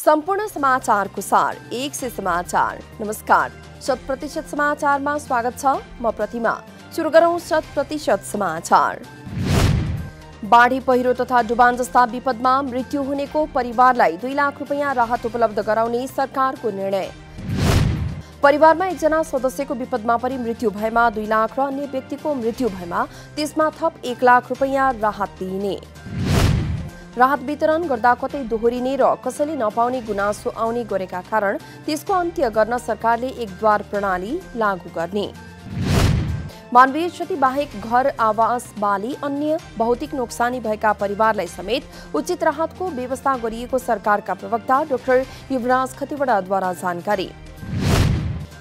सम्पूर्ण समाचारको सार 1 से समाचार। नमस्कार, 100% समाचारमा स्वागत छ। म प्रतिमा। सुरु गरौं 100% समाचार। बाढी, पहिरो तथा डुबान जस्ता विपदमा मृत्यु हुनेको परिवारलाई 2 लाख रुपैयाँ राहत उपलब्ध गराउने सरकारको निर्णय। परिवारमा एकजना सदस्यको विपदमा परि मृत्यु भएमा 2 लाख र अन्य व्यक्तिको मृत्यु भएमा त्यसमा थप 1 लाख रुपैयाँ राहत दिइने। राहत वितरण गर्दा कतै दोहोरिने र कसैले नपाउने गुनासो आउने गरेका कारण त्यसको अन्त्य गर्न सरकारले एकद्वार प्रणाली लागू गर्ने। मानवीय क्षति बाहेक घर, आवास, बाली, अन्य भौतिक नोक्सानी भएका परिवारलाई समेत उचित राहतको व्यवस्था गरिएको सरकारका प्रवक्ता डाक्टर युवराज खतिवड़ाद्वारा जानकारी।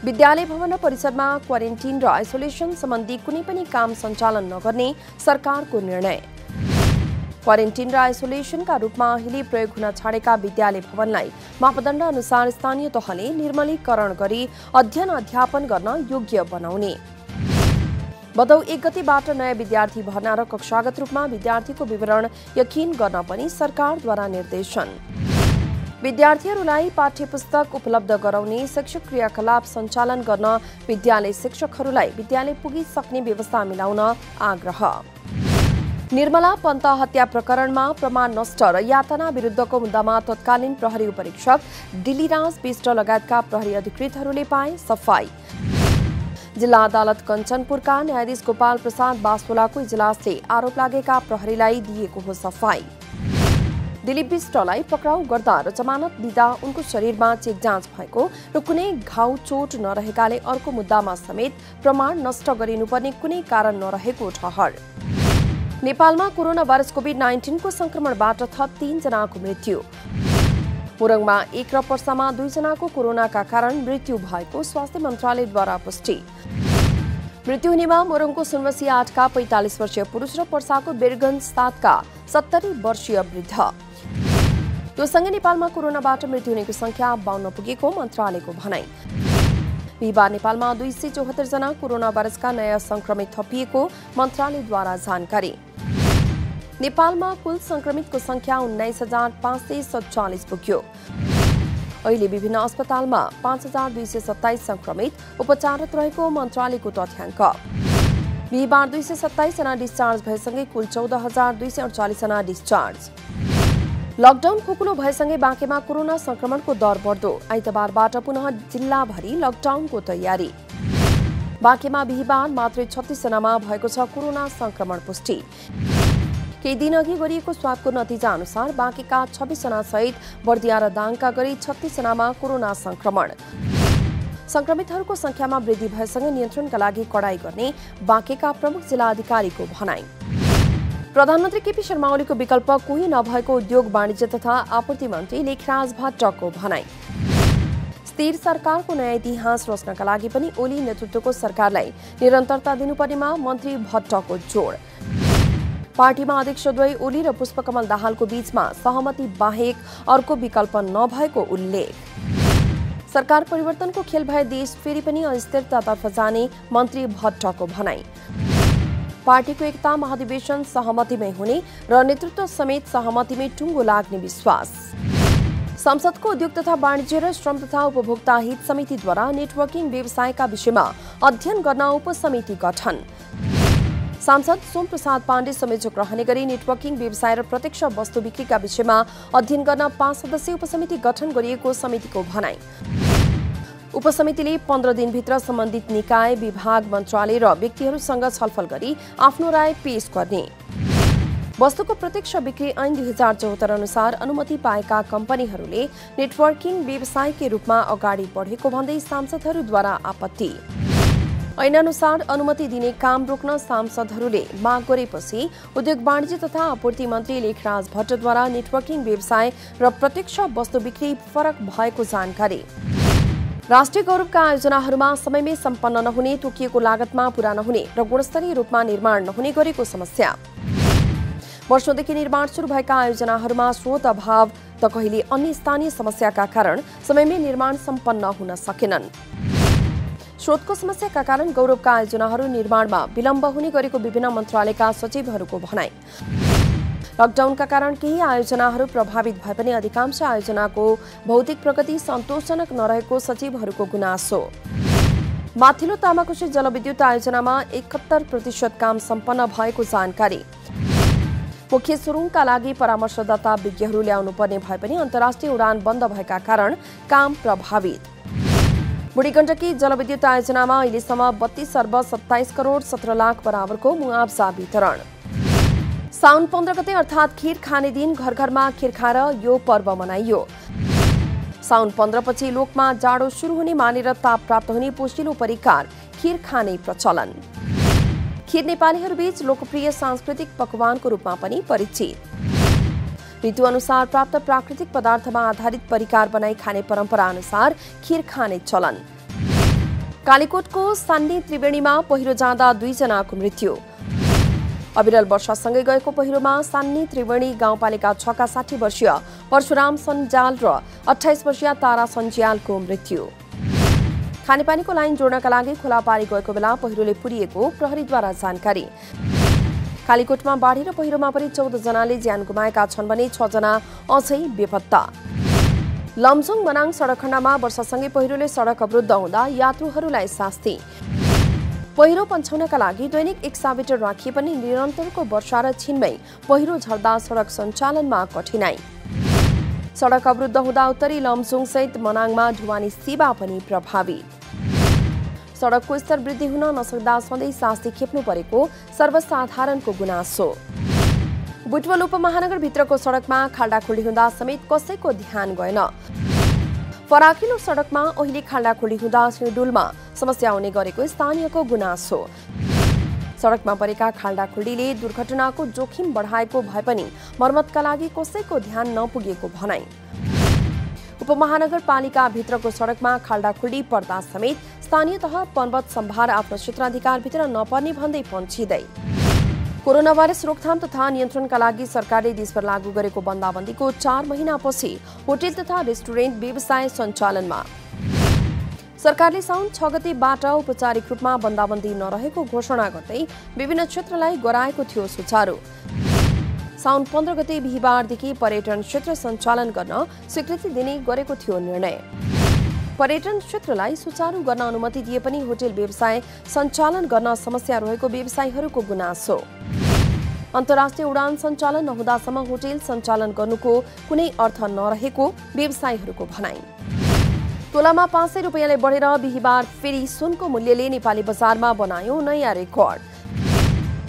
विद्यालय भवन परिसरमा क्वारेन्टिन र आइसोलेसन सम्बन्धी कुनै पनि काम सञ्चालन नगर्ने सरकारको निर्णय। क्वारेन्टिन र आइसोलेसनका रूपमा अहिले प्रयोग हुन छाडेका विद्यालय भवनलाई मापदण्ड अनुसार स्थानीय तहले निर्मलीकरण गरी अध्ययन अध्यापन गर्न योग्य बनाउने। भदौ 1 गतेबाट नयाँ विद्यार्थी भर्ना र कक्षागत रूपमा विद्यार्थीको विवरण यकिन गर्न पनि सरकारद्वारा निर्देशन। विद्यार्थीहरूलाई पाठ्यपुस्तक उपलब्ध गराउने, शैक्षिक क्रियाकलाप सञ्चालन गर्न विद्यालय शिक्षकहरूलाई विद्यालय पुगिसक्ने व्यवस्था मिलाउन आग्रह। निर्मला पन्त हत्या प्रकरणमा प्रमाण नष्ट र यातना विरुद्धको मुद्दामा तत्कालीन प्रहरी उपरीक्षक दिलीराज विष्ट लगायतका प्रहरी अधिकृतहरूले पाए सफाई। जिल्ला अदालत कञ्चनपुरका न्यायाधीश गोपाल प्रसाद बासोलाको इजलासले आरोप लागेका प्रहरीलाई दिएको हो सफाई। दिलीप विष्टलाई पक्राउ गर्दा र जमानत दिँदा उनको शरीरमा चेक जाँच भएको र कुनै घाउ चोट नरहेकाले अर्को मुद्दामा समेत प्रमाण नष्ट गरिनुपर्ने कुनै कारण नरहेको ठहर। नेपालमा कोरोना भाइरस कोभिड-19 को संक्रमणबाट थप 3 जनाको मृत्यु। मोरङमा 1 र पर्सामा 2 जनाको कोरोनाका कारण मृत्यु भएको स्वास्थ्य मन्त्रालयद्वारा पुष्टि। मृत्यु हुनेमा मोरङको सुनवसी 8 का 45 वर्षीय पुरुष र पर्साको बेरगञ्ज 7 का 70 वर्षीय वृद्ध। यो सँगै नेपालमा कोरोनाबाट मृत्यु हुनेको संख्या 52 पुगेको मन्त्रालयको भनाई। बिहिबार नेपालमा 274 जना कोरोना भाइरसका नयाँ संक्रमित थपिएको मन्त्रालयद्वारा जानकारी। नेपालमा कुल संक्रमितको संख्या 19,547 पुग्यो। अहिले विभिन्न अस्पतालमा 5,227 संक्रमित उपचाररत रहेको मन्त्रालयको तथ्याङ्क। बिहिबार 227 जना डिस्चार्ज भएसँगै कुल 14,248 जना डिस्चार्ज। लकडाउन खुकुलो भएसँगै बाँकेमा कोरोना संक्रमणको दर बढ्दो। आइतबारबाट पुनः जिल्लाभरि लकडाउनको तयारी। बाँकेमा बिहिबार मात्रै 36 जनामा भएको छ कोरोना संक्रमण पुष्टि। केही दिनअघि गरिएको स्वाबको नतिजा अनुसार बाँकेका 26 जना सहित बर्दिया र दाङका गरी 36 जनामा कोरोना संक्रमण। संक्रमितहरूको संख्यामा वृद्धि भएसँगै नियन्त्रणका लागि कडाई गर्ने बाँकेका प्रमुख जिल्ला अधिकारीको भनाई। प्रधानमन्त्री केपी शर्मा ओलीको विकल्प कोही नभएको उद्योग, वाणिज्य तथा आपूर्ति मन्त्री लेखराज भट्टको भनाई। स्थिर सरकारको नयाँ इतिहास रच्नका लागि पनि ओली नेतृत्वको सरकारलाई निरन्तरता दिनुपर्नेमा मन्त्री भट्टको जोड। पार्टीमा अध्यक्षद्वय ओली र पुष्पकमल दाहालको बीचमा सहमति बाहेक अर्को विकल्प नभएको उल्लेख। सरकार परिवर्तनको खेल भए देश फेरि पनि अस्थिरतातर्फ जाने मन्त्री भट्टको भनाई। पार्टीको एकता महाधिवेशन सहमतिमै हुने र नेतृत्व समेत सहमतिमै टुङ्गो लाग्ने विश्वास। संसदको उद्योग तथा वाणिज्य र श्रम तथा उपभोक्ता हित समितिद्वारा नेटवर्किङ व्यवसायका विषयमा अध्ययन गर्न उपसमिति गठन। सांसद सोमप्रसाद पाण्डे संयोजक रहने गरी नेटवर्किङ व्यवसाय र प्रत्यक्ष वस्तु बिक्रीका विषयमा अध्ययन गर्न 5 सदस्यीय उपसमिति गठन गरिएको समितिको भनाई। उपसमितिले 15 दिनभित्र सम्बन्धित निकाय, विभाग, मन्त्रालय र व्यक्तिहरूसँग छलफल गरी आफ्नो राय पेश गर्ने। वस्तुको प्रत्यक्ष बिक्री ऐन 2074 अनुसार अनुमति पाएका कम्पनीहरूले नेटवर्किङ व्यवसायकै रूपमा अगाडि बढेको भन्दै सांसदहरूद्वारा आपत्ति। ऐन अनुसार अनुमति दिने काम रोक्न सांसदहरूले माग गरेपछि उद्योग, वाणिज्य तथा आपूर्ति मन्त्री लेखराज भट्टद्वारा नेटवर्किङ व्यवसाय र प्रत्यक्ष वस्तु बिक्री फरक भएको जानकारी। राष्ट्रिय गौरवका आयोजनाहरूमा समयमै सम्पन्न नहुने, तोकिएको लागतमा पूरा नहुने र गुणस्तरीय रूपमा निर्माण नहुने गरेको समस्या। वर्षौंदेखि निर्माण सुरु भएका आयोजनाहरूमा स्रोत अभाव त कहिले अन्य स्थानीय समस्याका कारण समयमै निर्माण सम्पन्न हुन सकेनन्। स्रोतको समस्याका कारण गौरवका आयोजनाहरू निर्माणमा विलम्ब हुने गरेको विभिन्न मन्त्रालयका सचिवहरूको भनाई। लकडाउनका कारण केही आयोजनाहरू प्रभावित भए पनि अधिकांश आयोजनाको भौतिक प्रगति सन्तोषजनक नरहेको सचिवहरूको गुनासो। माथिल्लो तामाकोशी जलविद्युत आयोजनामा 71% काम सम्पन्न भएको जानकारी। मुख्य सुरुङका लागि परामर्शदाता विज्ञहरू ल्याउनु पर्ने भए पनि अन्तर्राष्ट्रिय उडान बन्द भएका कारण काम प्रभावित। बुढीगण्डकी जलविद्युत आयोजनामा अहिलेसम्म 32 अर्ब 27 करोड 17 लाख बराबरको मुआवजा वितरण। साउन 15 गते अर्थात् खीर खाने दिन घर घरमा खीर खाएर यो पर्व मनाइयो। साउन 15 पछि लोकमा जाडो सुरु हुने मानेर ताप प्राप्त हुने पोषिलो परिकार खीर खाने प्रचलन। खीर नेपालीहरूबीच लोकप्रिय सांस्कृतिक पकवानको रूपमा पनि परिचित। ऋतु अनुसार प्राप्त प्राकृतिक पदार्थमा आधारित परिकार बनाई खाने परम्परा अनुसार खीर खाने चलन। कालीकोटको सान्नी त्रिवेणीमा पहिरो जाँदा 2 जनाको मृत्यु। अविरल वर्षासँगै गएको पहिरोमा सान्नी त्रिवेणी गाउँपालिका 6 का 60 वर्षीय परशुराम सञ्जाल र 28 वर्षीय तारा सञ्जालको मृत्यु। खानेपानीको लाइन जोड्नका लागि खोला पारी गएको बेला पहिरोले पुरिएको प्रहरीद्वारा जानकारी। कालीकोटमा बाढी र पहिरोमा परि 14 जनाले ज्यान गुमाएका छन् भने 6 जना अझै बेपत्ता। लमजुङ मनाङ सडक खण्डमा वर्षासँगै पहिरोले सडक अवरुद्ध हुँदा यात्रुहरूलाई शास्ति। पहिरो पन्छाउनका लागि दैनिक 1 साबिटर राखिए पनि निरन्तरको वर्षा र छिनमै पहिरो झर्दा सडक सञ्चालनमा कठिनाई। सडक अवरुद्ध हुँदा उत्तरी लमजुङ सहित मनाङमा ढुवानी सेवा पनि प्रभावित। सडकको स्तर वृद्धि हुन नसक्दा सधैँ शास्ति खेप्नु परेको सर्वसाधारणको गुनासो। बुटवल उपमहानगरभित्रको सडकमा खाल्डाखुल्डी हुँदा समेत कसैको ध्यान गएन। फराकिलो सडकमा अहिले खाल्डाखुल्डी हुँदा सिडुलमा समस्या हुने गरेको स्थानीयको गुनासो। सडकमा परेका खाल्डाखुल्डीले दुर्घटनाको जोखिम बढाएको भए पनि मर्मतका लागि कसैको ध्यान नपुगेको भनाई। उपमहानगरपालिका भित्रको सडकमा खाल्डाखुल्डी पर्दा समेत स्थानीय तह पर्वत सम्भार आफ्नो क्षेत्राधिकारभित्र नपर्ने भन्दै पन्छिँदै। कोरोना भाइरस रोकथाम तथा नियन्त्रणका लागि सरकारले देशभर लागू गरेको बन्दाबन्दीको 4 महिनापछि होटल तथा रेस्टुरेन्ट व्यवसाय सञ्चालनमा। सरकारले साउन 6 गतेबाट औपचारिक रूपमा बन्दाबन्दी नरहेको घोषणा गर्दै विभिन्न क्षेत्रलाई गराएको थियो सुचारू। साउन 15 गते बिहीबारदेखि पर्यटन क्षेत्र सञ्चालन गर्न स्वीकृति दिने गरेको थियो निर्णय। पर्यटन क्षेत्रलाई सुचारू गर्न अनुमति दिए पनि होटल व्यवसाय सञ्चालन गर्न समस्या रहेको व्यवसायीहरूको गुनासो। अन्तर्राष्ट्रिय उडान सञ्चालन नहुँदासम्म होटल सञ्चालन गर्नुको कुनै अर्थ नरहेको व्यवसायीहरूको भनाई। तोलामा 500 रुपियाँले बढेर बिहीबार फेरि सुनको मूल्यले नेपाली बजारमा बनायो नयाँ रेकर्ड।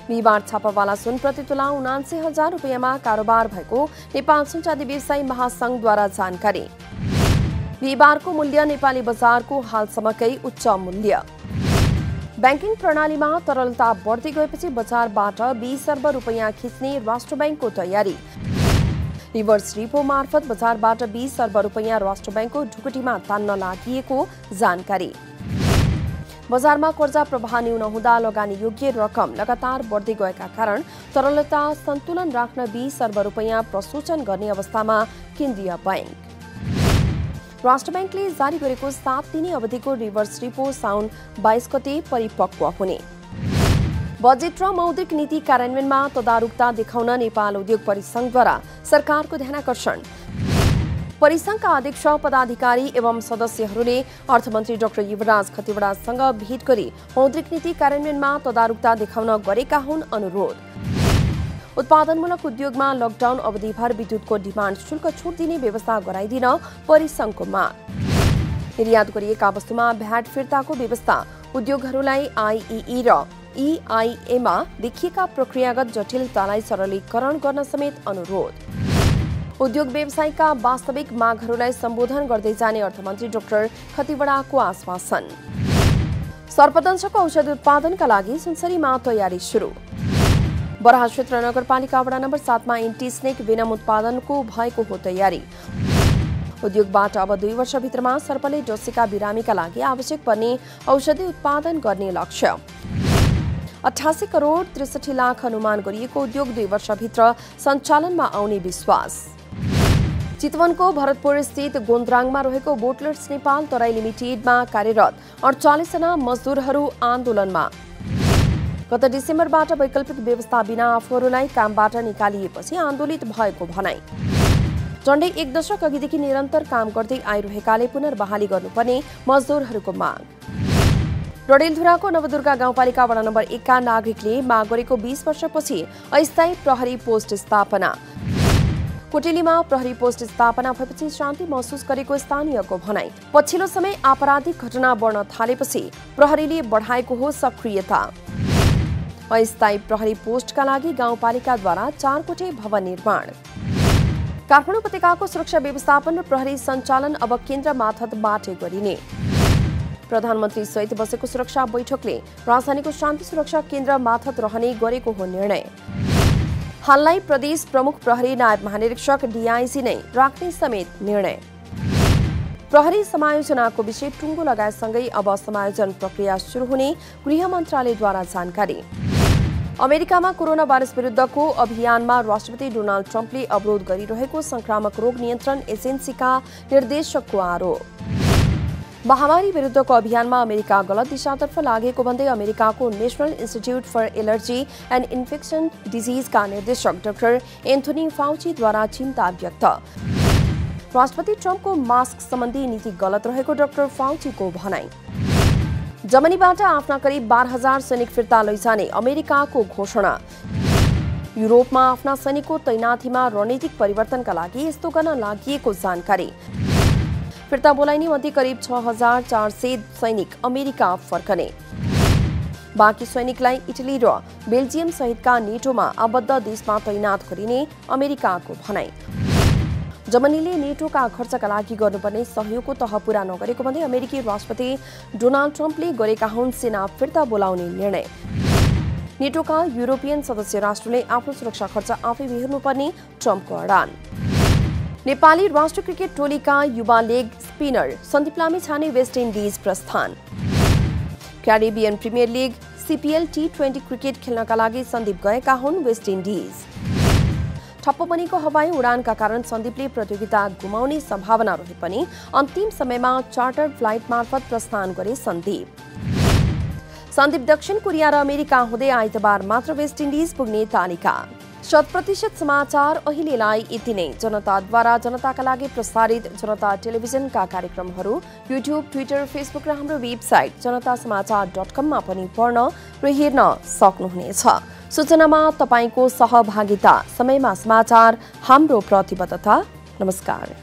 बिहीबार छापावाला सुन प्रति तोला 79,000 रुपियाँमा कारोबार भएको नेपाल सुनचाँदी व्यवसायी महासंघद्वारा जानकारी। बिहीबारको मूल्य नेपाली बजारको हालसम्मकै उच्च मूल्य। ब्याङ्किङ प्रणालीमा तरलता बढ्दै गएपछि बजारबाट 20 अर्ब रुपियाँ खिच्ने राष्ट्र ब्याङ्कको तयारी। रिभर्स रिपो मार्फत बजारबाट 20 अर्ब रुपियाँ राष्ट्र ब्याङ्कको ढुकुटीमा तान्न लागिएको जानकारी। बजारमा कर्जा प्रवाह न्यून हुँदा लगानी योग्य रकम लगातार बढ्दै गएका कारण तरलता सन्तुलन राख्न 20 अर्ब रुपियाँ प्रसूचन गर्ने अवस्थामा केन्द्रीय ब्याङ्क। राष्ट्र ब्याङ्कले जारी गरेको 7 दिने अवधिको रिभर्स रिपो साउन 22 गते परिपक्व हुने। बजेट र मौद्रिक नीति कार्यान्वयनमा तदारुकता देखाउन नेपाल उद्योग परिसंघद्वारा सरकारको ध्यानाकर्षण। परिसंघका अध्यक्ष पदाधिकारी एवं सदस्यहरूले अर्थमन्त्री डाक्टर युवराज खतिवड़ासँग भेट गरी मौद्रिक नीति कार्यान्वयनमा तदारुकता देखाउन गरेका हुन् अनुरोध। उत्पादनमूलक उद्योगमा लकडाउन अवधिभर विद्युतको डिमान्ड शुल्क छुट दिने व्यवस्था गराइदिन परिसंघको माग। निर्यात गरिएका वस्तुमा भ्याट फिर्ताको व्यवस्था, उद्योगहरूलाई आइई र ईआईएमा देखिएका प्रक्रियागत जटिलतालाई सरलीकरण गर्न समेत अनुरोध। उद्योग व्यवसायका वास्तविक मागहरूलाई सम्बोधन गर्दै जाने अर्थमन्त्री डाक्टर खतिवड़ाको आश्वासन। सर्पदंशको औषधि उत्पादनका लागि सुनसरीमा तयारी सुरु। बराह क्षेत्र नगरपालिका वडा नम्बर 7 मा एन्टी स्नेक वेनम उत्पादनको भएको हो तयारी। उद्योगबाट अब 2 वर्षभित्रमा सर्पले डसेका बिरामीका लागि आवश्यक पर्ने औषधि उत्पादन गर्ने लक्ष्य। 88 करोड 63 लाख अनुमान गरिएको उद्योग 2 वर्षभित्र सञ्चालनमा आउने विश्वास। चितवनको भरतपुर स्थित गोन्द्राङमा रहेको बोटलर्स नेपाल तराई लिमिटेडमा कार्यरत 48 जना मजदुरहरू आन्दोलनमा। गत डिसेम्बरबाट वैकल्पिक व्यवस्था बिना आफूहरूलाई कामबाट निकालिएपछि आन्दोलित भएको भनाई। झण्डै 1 दशक अघिदेखि निरन्तर काम गर्दै आइरहेकाले पुनर्बहाली गर्नुपर्ने मजदुरहरूको माग। डडेलधुराको नवदुर्गा गाउँपालिका वडा नम्बर 1 का नागरिकले माग गरेको 20 वर्षपछि अस्थायी प्रहरी पोस्ट स्थापना। कोटेलीमा प्रहरी पोस्ट स्थापना भएपछि शान्ति महसुस गरेको स्थानीयको भनाई। पछिल्लो समय आपराधिक घटना बढ्न थालेपछि प्रहरीले बढाएको हो सक्रियता। अस्थायी प्रहरी पोस्टका लागि गाउँपालिकाद्वारा 4 कोठे भवन निर्माण। काठमाडौँ उपत्यकाको सुरक्षा व्यवस्थापन र प्रहरी सञ्चालन अब केन्द्र मार्फतबाट गरिने। प्रधानमन्त्री सहित बसेको सुरक्षा बैठकले राजधानीको शान्ति सुरक्षा केन्द्र मार्फत रहने गरेको हो निर्णय। हाललाई प्रदेश प्रमुख प्रहरी नायब महानिरीक्षक डीआईजी नै राख्ने समेत निर्णय। प्रहरी समायोजनाको विषय टुङ्गो लगाएसँगै अब समायोजन प्रक्रिया सुरु हुने गृह मन्त्रालयद्वारा जानकारी। अमेरिकामा कोरोना भाइरस विरुद्धको अभियानमा राष्ट्रपति डोनाल्ड ट्रम्पले अवरोध गरिरहेको संक्रामक रोग नियन्त्रण एजेन्सीका निर्देशकको आरोप। महामारी विरुद्धको अभियानमा अमेरिका गलत दिशातर्फ लागेको भन्दै अमेरिकाको national institute for allergy and infection डिजिजका निर्देशक डाक्टर एन्थोनी फाउचीद्वारा चिन्ता व्यक्त। राष्ट्रपति ट्रम्पको मास्क सम्बन्धी नीति गलत रहेको डाक्टर फाउचीको भनाई। जर्मनीबाट आफ्ना करिब 12,000 सैनिक फिर्ता लैजाने अमेरिकाको घोषणा। युरोपमा आफ्ना सैनिकको तैनाथीमा रणनीतिक परिवर्तनका लागि यस्तो गर्न लागि जानकारी। फिर्ता बोलाइने मध्ये करिब 6,400 सैनिक अमेरिका फर्कने। बाँकी सैनिकलाई इटली र बेल्जियम सहितका नेटोमा आबद्ध देशमा तैनात गरिने अमेरिकाको भनाई। जर्मनीले नेटोका खर्चका लागि गर्नुपर्ने सहयोगको तह पूरा नगरेको भन्दै अमेरिकी राष्ट्रपति डोनाल्ड ट्रम्पले गरेका हुन् सेना फिर्ता बोलाउने निर्णय। नेटोका युरोपियन सदस्य राष्ट्रले आफ्नो सुरक्षा खर्च आफै बेहोर्नुपर्ने ट्रम्पको अडान। नेपाली राष्ट्रिय क्रिकेट टोलीका युवा leg spinner Sandeep Lamichhane West Indies प्रस्थान। Caribbean Premier League CPL T20 cricket खेल्नका लागि सन्दीप गएका हुन् वेस्ट इन्डिज। ठप्प बनेको हवाई उडानका कारण सन्दीपले प्रतियोगिता गुमाउने सम्भावना रहे पनि अन्तिम समयमा चार्टर फ्लाइट मार्फत प्रस्थान गरे सन्दीप। सन्दीप दक्षिण कोरिया र अमेरिका हुँदै आइतबार मात्र वेस्ट इन्डिज पुग्ने तालिका। 100% समाचार अहिलेलाई यति नै। जनताद्वारा जनताका लागि प्रसारित जनता टेलिभिजनका कार्यक्रमहरू युट्युब, ट्विटर, फेसबुक र हाम्रो वेबसाइट जनतासमाचार.com मा पनि पढ्न र हेर्न सक्नुहुनेछ। सूचनामा तपाईको सहभागिता, समयमा समाचार हाम्रो प्रतिबद्धता। नमस्कार।